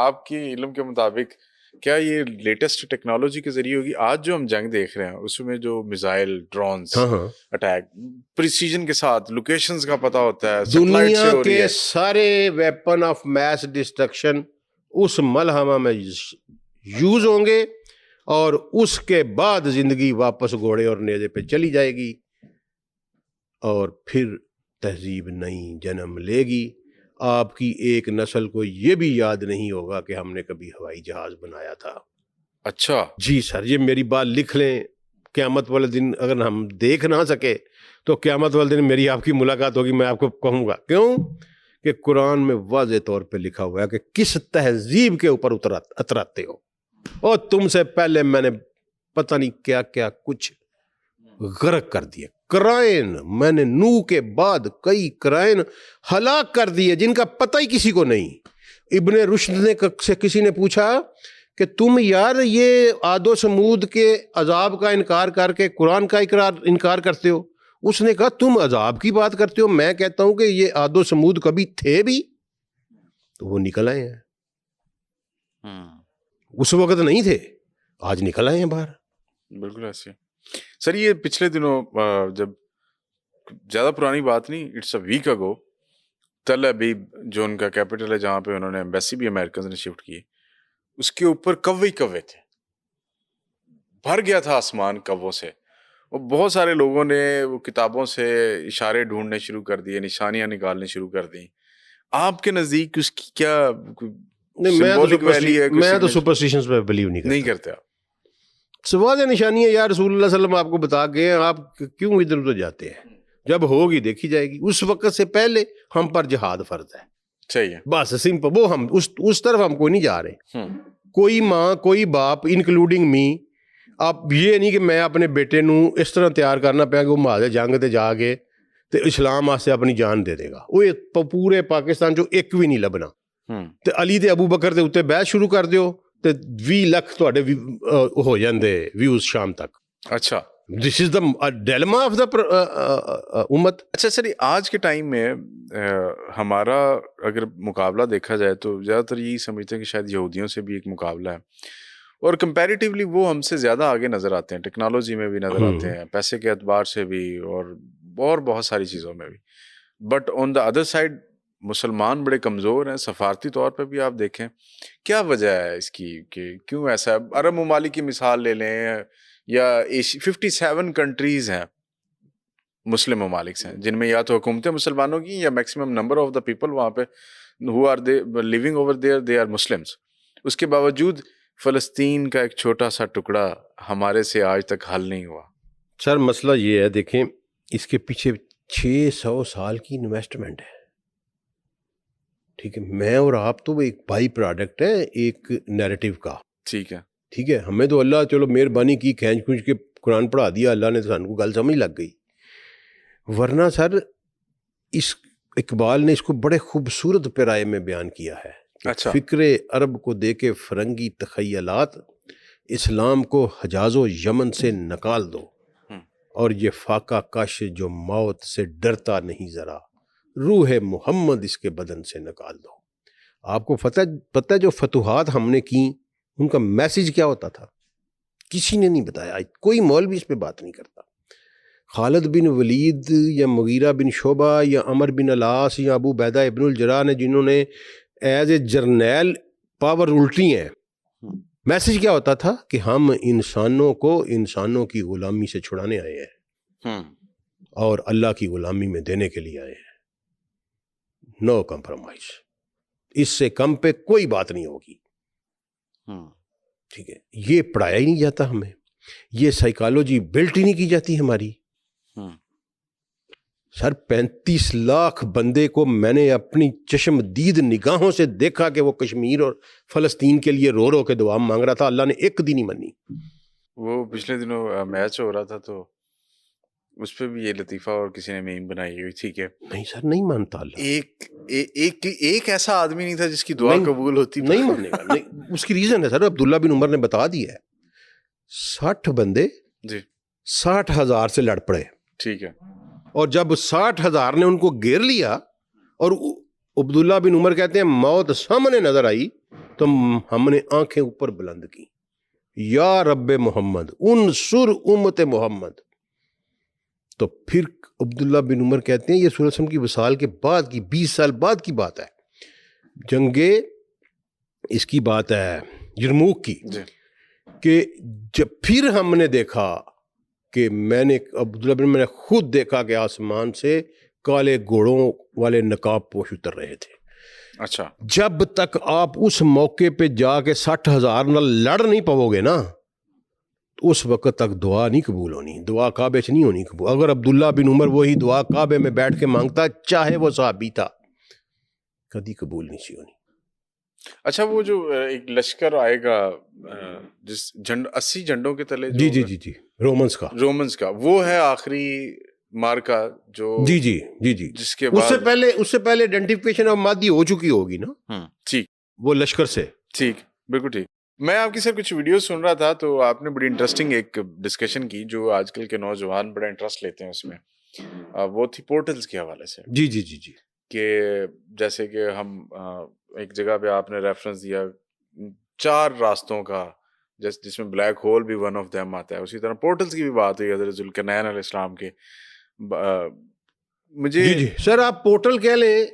آپ کی علم کے مطابق کیا یہ لیٹسٹ ٹیکنالوجی کے ذریعے ہوگی؟ آج جو ہم جنگ دیکھ رہے ہیں اس میں جو میزائل، ڈرونز اٹیک پریسیجن کے ساتھ لوکیشنز کا پتہ ہوتا ہے، سیٹلائٹ سے دنیا ہو رہی کے ہے. سارے ویپن آف میس ڈسٹرکشن اس ملحمہ میں یوز ہوں گے اور اس کے بعد زندگی واپس گھوڑے اور نیزے پہ چلی جائے گی اور پھر تہذیب نئی جنم لے گی. آپ کی ایک نسل کو یہ بھی یاد نہیں ہوگا کہ ہم نے کبھی ہوائی جہاز بنایا تھا. اچھا جی سر، یہ میری بات لکھ لیں. قیامت والے دن اگر ہم دیکھ نہ سکے تو قیامت والے دن میری آپ کی ملاقات ہوگی، میں آپ کو کہوں گا. کیوں کہ قرآن میں واضح طور پہ لکھا ہوا ہے کہ کس تہذیب کے اوپر اتراتے ہو. اور تم سے پہلے میں نے پتہ نہیں کیا کیا کچھ غرق کر دیے. کرائن میں نے نوح کے بعد کئی کرائن ہلاک کر دیے جن کا پتہ ہی کسی کو نہیں. ابن رشد نے سے کسی نے پوچھا کہ تم یار یہ عاد و سمود کے عذاب کا انکار کر کے قرآن کا انکار کرتے ہو. اس نے کہا تم عذاب کی بات کرتے ہو، میں کہتا ہوں کہ یہ عاد و سمود کبھی تھے بھی. تو وہ نکل آئے ہیں. اس وقت نہیں تھے، آج نکل آئے ہیں باہر. بالکل ایسے. سر یہ پچھلے دنوں جب زیادہ پرانی بات نہیں، اٹس اے ویک اگو، تل ابیب جو ان کا کیپٹل ہے جہاں پہ انہوں نے ایمبیسی بھی امریکنز نے شفٹ کی، اس کے اوپر کوے تھے، بھر گیا تھا آسمان کووں سے. وہ بہت سارے لوگوں نے وہ کتابوں سے اشارے ڈھونڈنے شروع کر دیے، نشانیاں نکالنے شروع کر دیں. آپ کے نزدیک اس کی کیا سمبولک ویلی ہے؟ میں تو سپرسٹیشنز پہ بلیو نہیں کرتا. سوال نشانی ہے یا رسول اللہ صلی اللہ علیہ وسلم آپ کو بتا گئے، آپ کیوں ادھر ادھر جاتے ہیں؟ جب ہوگی دیکھی جائے گی. اس وقت سے پہلے ہم پر جہاد فرض ہے. صحیح ہے، بس سمپل. وہ ہم اس طرف ہم کوئی نہیں جا رہے. کوئی ماں کوئی باپ انکلوڈنگ می، آپ یہ نہیں کہ میں اپنے بیٹے نو اس طرح تیار کرنا پیا کہ وہ مہاجر جنگ تے جا کے تے اسلام واسطے اپنی جان دے دے گا. وہ پورے پاکستان چ ایک بھی نہیں لبنا. تے علی تے ابو بکر دے اوتے بحث شروع کر دیو تے 20 لاکھ تواڈے ہو جاندے ویوز شام تک. اچھا دس از دا ڈیلما آف دا امت. اچھا سر، آج کے ٹائم میں ہمارا اگر مقابلہ دیکھا جائے تو زیادہ تر یہی سمجھتے ہیں کہ شاید یہودیوں سے بھی ایک مقابلہ ہے، اور کمپیریٹیولی وہ ہم سے زیادہ آگے نظر آتے ہیں، ٹیکنالوجی میں بھی نظر آتے ہیں، پیسے کے اعتبار سے بھی، اور بہت ساری چیزوں میں بھی. But on the other side مسلمان بڑے کمزور ہیں. سفارتی طور پہ بھی آپ دیکھیں، کیا وجہ ہے اس کی کہ کیوں ایسا ہے؟ عرب ممالک کی مثال لے لیں یا 57 کنٹریز ہیں مسلم ممالک سے جن میں یا تو حکومتیں مسلمانوں کی یا maximum number of the people وہاں پہ who are they living over there they are Muslims. اس کے باوجود فلسطین کا ایک چھوٹا سا ٹکڑا ہمارے سے آج تک حل نہیں ہوا. سر مسئلہ یہ ہے، دیکھیں اس کے پیچھے 600 سال کی انویسٹمنٹ ہے. ٹھیک ہے، میں اور آپ تو ایک بائی پروڈکٹ ہے ایک نیریٹو کا. ٹھیک ہے، ٹھیک ہے، ہمیں تو اللہ چلو مہربانی کی، کھینچ کھینچ کے قرآن پڑھا دیا اللہ نے، تو سان کو گل سمجھ لگ گئی. ورنہ سر اس اقبال نے اس کو بڑے خوبصورت پیرائے میں بیان کیا ہے. اچھا، فکر عرب کو دے کے فرنگی تخیلات، اسلام کو حجاز و یمن سے نکال دو، اور یہ فاقہ کش جو موت سے ڈرتا نہیں ذرا، روح محمد اس کے بدن سے نکال دو. آپ کو پتہ جو فتوحات ہم نے کی ان کا میسج کیا ہوتا تھا؟ کسی نے نہیں بتایا. کوئی مولوی اس پہ بات نہیں کرتا. خالد بن ولید یا مغیرہ بن شعبہ یا عمر بن العاص یا ابو عبیدہ ابن الجراح نے، جنہوں نے ایز اے جرنیل پاور الٹی ہیں، میسج کیا ہوتا تھا کہ ہم انسانوں کو انسانوں کی غلامی سے چھڑانے آئے ہیں اور اللہ کی غلامی میں دینے کے لیے آئے ہیں. نو کمپرومائز. اس سے کم پہ کوئی بات نہیں ہوگی. ٹھیک ہے، یہ پڑھایا ہی نہیں جاتا ہمیں، یہ سائیکالوجی بلٹ ہی نہیں کی جاتی ہماری. سر 35 لاکھ بندے کو میں نے اپنی چشم دید نگاہوں سے دیکھا کہ وہ کشمیر اور فلسطین کے لیے رو رو کے دعا مانگ رہا تھا. اللہ نے ایک دی نہیں منی. وہ پچھلے دنوں میچ ہو رہا تھا تو اس پہ بھی یہ لطیفہ اور کسی نے میم بنائی ہوئی تھی کہ نہیں سر نہیں مانتا اللہ. ایک ایسا آدمی نہیں تھا جس کی دعا قبول ہوتی. نہیں مانے گا. نہیں، اس کی ریزن ہے سر، عبداللہ بن عمر نے بتا دیا ہے. 60 بندے جی 60,000 سے لڑ پڑے. ٹھیک ہے، اور جب 60,000 نے ان کو گھیر لیا اور عبداللہ بن عمر کہتے ہیں موت سامنے نظر آئی تو ہم نے آنکھیں اوپر بلند کی، یا رب محمد انصر امت محمد. تو پھر عبداللہ بن عمر کہتے ہیں یہ صلی اللہ علیہ وسلم کی وصال کے بعد کی 20 سال بعد کی بات ہے، جنگ اس کی بات ہے یرموک کی، کہ جب پھر ہم نے دیکھا کہ عبداللہ بن عمر نے خود دیکھا کہ آسمان سے کالے گھوڑوں والے نقاب پوش اتر رہے تھے. اچھا، جب تک آپ اس موقع پہ جا کے 60,000 نہ لڑ نہیں پاؤ گے نا، تو اس وقت تک دعا نہیں قبول ہونی، دعا کعبے سے نہیں ہونی قبول. اگر عبداللہ بن عمر وہی دعا کعبے میں بیٹھ کے مانگتا چاہے وہ صحابی تھا، کبھی قبول نہیں سی ہونی. اچھا، وہ جو ایک لشکر آئے گا جس 80 جھنڈوں کے تلے، جی رومنس کا وہ ہے آخری مارکا جو جی جس کے بعد اس سے پہلے آئیڈینٹیفیکیشن آف مادی ہو چکی ہوگی نا. ٹھیک، وہ لشکر سے ٹھیک، بالکل ٹھیک. میں آپ کی سر کچھ ویڈیوز سن رہا تھا تو آپ نے بڑی انٹرسٹنگ ایک ڈسکشن کی جو آج کل کے نوجوان بڑا انٹرسٹ لیتے ہیں اس میں، وہ تھی پورٹلز کے حوالے سے. جی کہ جیسے کہ ہم ایک جگہ پہ آپ نے ریفرنس دیا 4 راستوں کا، جس میں بلیک ہول بھی ون آف دیم آتا ہے. اسی طرح پورٹلز کی بھی بات ہوئی حضرت ذوالقرنین علیہ السلام کے. مجھے جی سر آپ پورٹل کہہ لیں،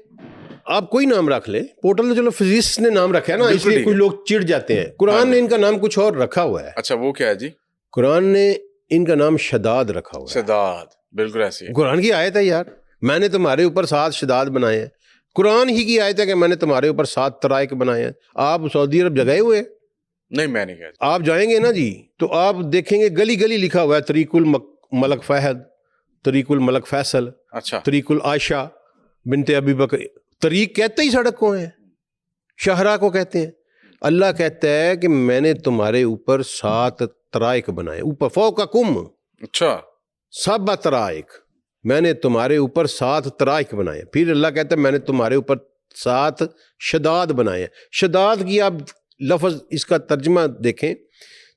آپ کوئی نام رکھ لیں، پورٹل تو چلو فزسٹ نے نام رکھا ہے نا، اس لیے کچھ لوگ چڑ جاتے ہیں. قرآن نے ان کا نام کچھ اور رکھا ہوا ہے. اچھا، وہ کیا ہے جی؟ قرآن نے ان کا نام شداد رکھا ہوا ہے. شداد، بالکل ایسی ہے. قرآن کی آیت ہے یار، میں نے تمہارے اوپر 7 شداد بنائے ہیں. قرآن ہی کی آیت ہے کہ میں نے تمہارے اوپر 7 طرائق بنائے ہیں. آپ سعودی عرب جگائے ہوئے؟ نہیں، میں نہیں کہا. آپ جائیں گے نا جی تو آپ دیکھیں گے گلی گلی لکھا ہوا ہے طریق الملک فہد، طریق الملک فیصل، اچھا، طریق العائشہ بنت ابی بکر. طریق کہتے ہی سڑک کو ہیں، شہرہ کو کہتے ہیں. اللہ کہتا ہے کہ میں نے تمہارے اوپر 7 طرائق بنائے، اوپر فوقکم. اچھا، 7 طرائق، میں نے تمہارے اوپر 7 طرائق بنائے. پھر اللہ کہتا ہے میں نے تمہارے اوپر 7 شداد بنائے. شداد کی آپ لفظ اس کا ترجمہ دیکھیں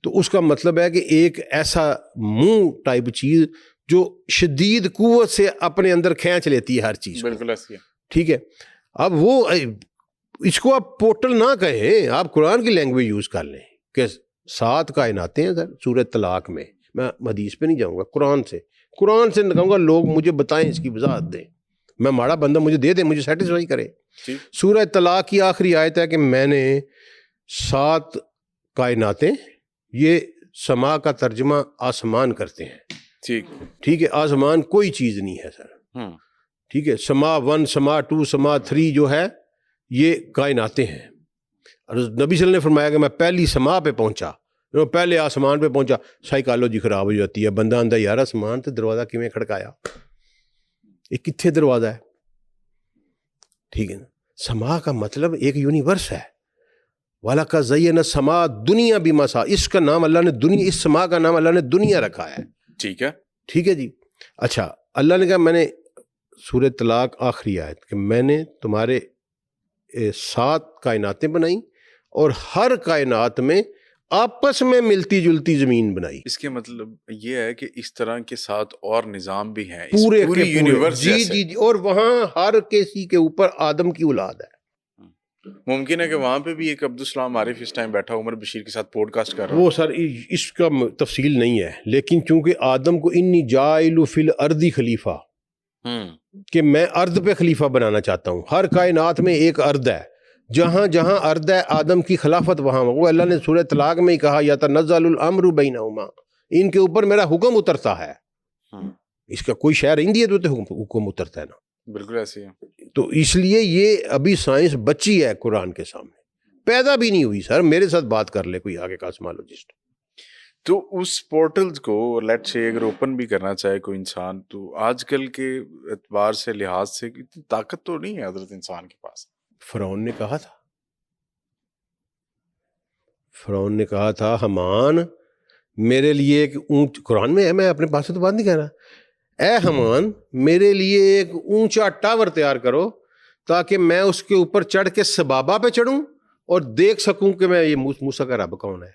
تو اس کا مطلب ہے کہ ایک ایسا منہ ٹائپ چیز جو شدید قوت سے اپنے اندر کھینچ لیتی ہے ہر چیز. بالکل ایسی ہے. ٹھیک ہے، اب وہ اس کو آپ پورٹل نہ کہیں، آپ قرآن کی لینگویج یوز کر لیں کہ 7 کائناتیں ہیں سر سورہ طلاق میں. میں حدیث پہ نہیں جاؤں گا، قرآن سے کہوں گا لوگ مجھے بتائیں، اس کی وضاحت دیں. میں ماڑا بندہ، مجھے دے دیں، مجھے سیٹسفائی کرے. سورہ طلاق کی آخری آیت ہے کہ میں نے 7 کائناتیں، یہ سما کا ترجمہ آسمان کرتے ہیں. ٹھیک ہے، آسمان کوئی چیز نہیں ہے سر. ٹھیک ہے، سما 1 سما 2 سما 3 جو ہے یہ کائناتیں ہیں. اور نبی صلی اللہ علیہ وسلم نے فرمایا کہ میں پہلی سما پہ پہنچا، پہلے آسمان پہ پہنچا. سائیکالوجی خراب ہو جاتی ہے، بندہ آندہ یار آسمان تے دروازہ کیویں کھڑکایا، یہ کتنے دروازہ ہے. ٹھیک ہے نا، سما کا مطلب ایک یونیورس ہے. والا کا زین سما دنیا بھی مسا، اس کا نام اللہ نے دنیا، اس سما کا نام اللہ نے دنیا رکھا ہے. ٹھیک ہے، ٹھیک ہے جی. اچھا، اللہ نے کہا میں نے سورہ طلاق آخری آیت کہ میں نے تمہارے 7 کائناتیں بنائیں اور ہر کائنات میں آپس میں ملتی جلتی زمین بنائی. اس کے مطلب یہ ہے کہ اس طرح کے 7 اور نظام بھی ہیں پورے یونیورس. جی اور وہاں ہر کسی کے اوپر آدم کی اولاد ہے. ممکن ہے کہ وہاں پہ بھی ایک عبدالسلام عارف اس ٹائم بیٹھا عمر بشیر کے ساتھ پوڈ کاسٹ کر رہا ہے. وہ سر اس کا تفصیل نہیں ہے، لیکن چونکہ آدم کو انی جاعل فی الارض خلیفہ، کہ میں ارض پہ خلیفہ بنانا چاہتا ہوں. ہر کائنات میں ایک ارض ہے، جہاں جہاں ارض ہے آدم کی خلافت وہاں. وہ اللہ نے سورہ طلاق میں ہی کہا یتنزل الامر بینہما، ان کے اوپر میرا حکم اترتا ہے. اس کا کوئی شے رہندی ہے تو حکم اترتا ہے نا. بالکل ایسے ہے. تو اس لیے یہ ابھی سائنس بچی ہے قرآن کے سامنے، پیدا بھی نہیں ہوئی. سر میرے ساتھ بات کر لے کوئی آگے کاسمالوجسٹ. تو اس پورٹلز کو لیٹ سے اگر اوپن بھی کرنا چاہے کوئی انسان، تو آج کل کے اعتبار سے لحاظ سے اتنی طاقت تو نہیں ہے حضرت انسان کے پاس. فرعون نے کہا تھا حمان میرے لیے ایک اونچ، قرآن میں ہے، میں اپنے پاس سے تو بات نہیں کہہ رہا، اے حمان میرے لیے ایک اونچا ٹاور تیار کرو تاکہ میں اس کے اوپر چڑھ کے سبابہ پہ چڑھوں اور دیکھ سکوں کہ میں یہ موسیٰ کا رب کون ہے.